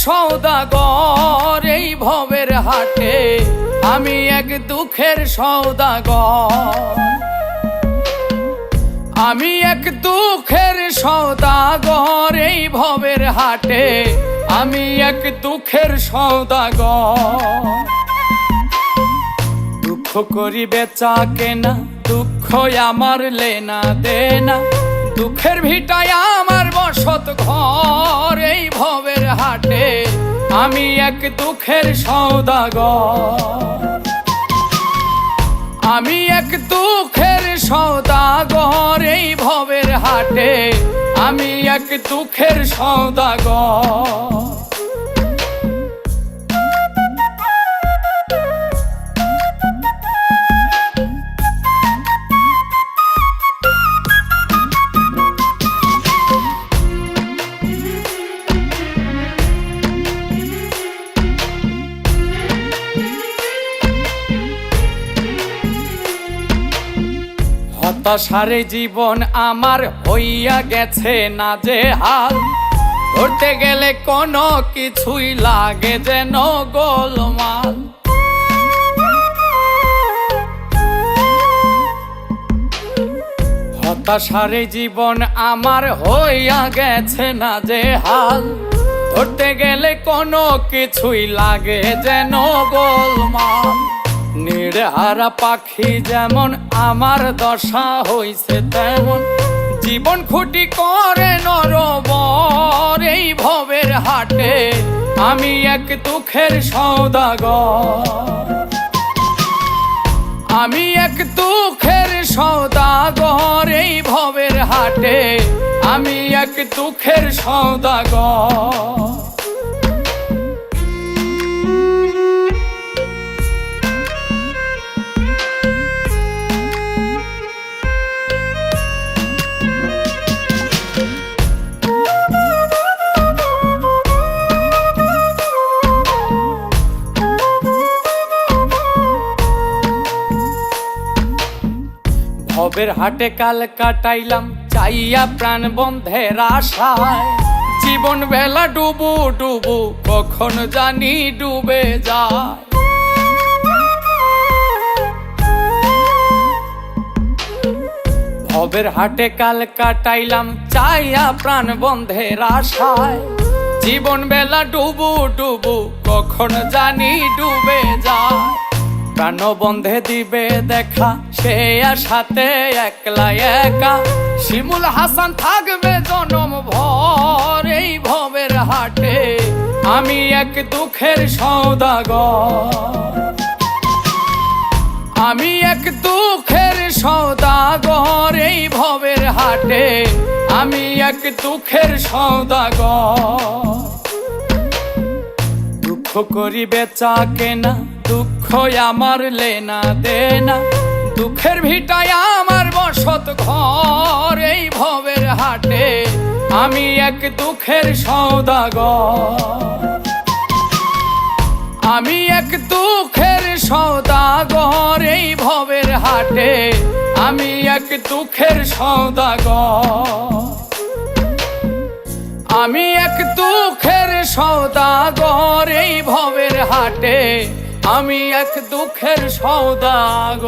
সওদাগর এই ভবের হাটে, আমি এক দুঃখের সওদাগর। আমি এক দুঃখের সওদাগর এই ভবের হাটে, আমি এক দুঃখের সওদাগর। দুঃখ করি বেচা কেনা, দুঃখ আমার লেনা দেনা, দুঃখের ভিটায় আমার বসত ঘর এই ভবের হাটে, আমি এক দুঃখের সওদাগর। আমি এক দুঃখের সওদাগর এই ভবের হাটে, আমি এক দুঃখের সওদাগর। হতাশারে জীবন আমার হইয়া গেছে নাজেহাল, ধরতে গেলে কোনো কিছুই লাগে যেন গোলমাল। হতাশারে জীবন আমার হইয়া গেছে নাজেহাল, ধরতে গেলে কোনো কিছুই লাগে যেন গোলমাল। নির্হারা পাখি যেমন আমার দশা হইছে তেমন, জীবন খুঁটি করে নরবর এই ভবের হাটে, আমি এক দুঃখের সওদাগর। আমি এক দুঃখের সওদাগর এই ভবের হাটে, আমি এক দুঃখের সওদাগর। ভবের হাটে কাল কাটাইলাম চাইয়া প্রাণ বন্ধের আশায়, জীবন বেলা ডুবু ডুবু কখন জানি ডুবে যায়। ভবের হাটে কাল কাটাইলাম চাইয়া প্রাণ বন্ধের আশায়, জীবন বেলা ডুবু ডুবু কখন জানি ডুবে যায়। প্রাণ বন্ধে দিবে দেখা সে আশাতে একলা একা, শিমুল হাসান থাকবে জনম ভর এই ভবের হাটে, আমি এক দুঃখের সওদাগর। আমি এক দুঃখের সওদাগর এই ভবের হাটে, আমি এক দুঃখের সওদাগর। দুঃখ করি বেচা কেনা, দুঃখ আমার লেনা দেনা, দুঃখের ভিটায় আমার বসত ঘর এই ভবের হাটে, আমি এক দুঃখের সওদাগর। আমি এক দুঃখের সওদাগর এই ভবের হাটে, আমি এক দুঃখের সওদাগর। আমি এক দুঃখের সওদাগর এই ভবের হাটে, আমি এক দুঃখের সওদাগর।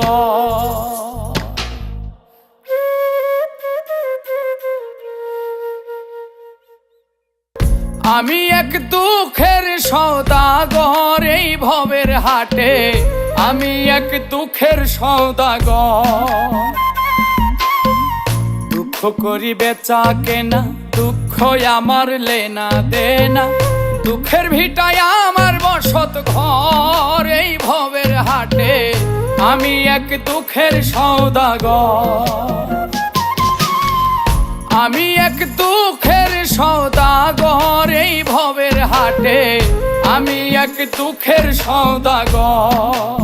আমি এক দুঃখের সওদাগর এই ভবের হাটে, আমি এক দুঃখের সওদাগর। দুঃখ করি বেচা কেনা, দুঃখ আমার লেনা দেনা, দুঃখের ভিটায় আমার বসত ঘর এই ভবের হাটে, আমি এক দুঃখের সওদাগর। আমি এক দুঃখের সওদাগর এই ভবের হাটে, আমি এক দুঃখের সওদাগর।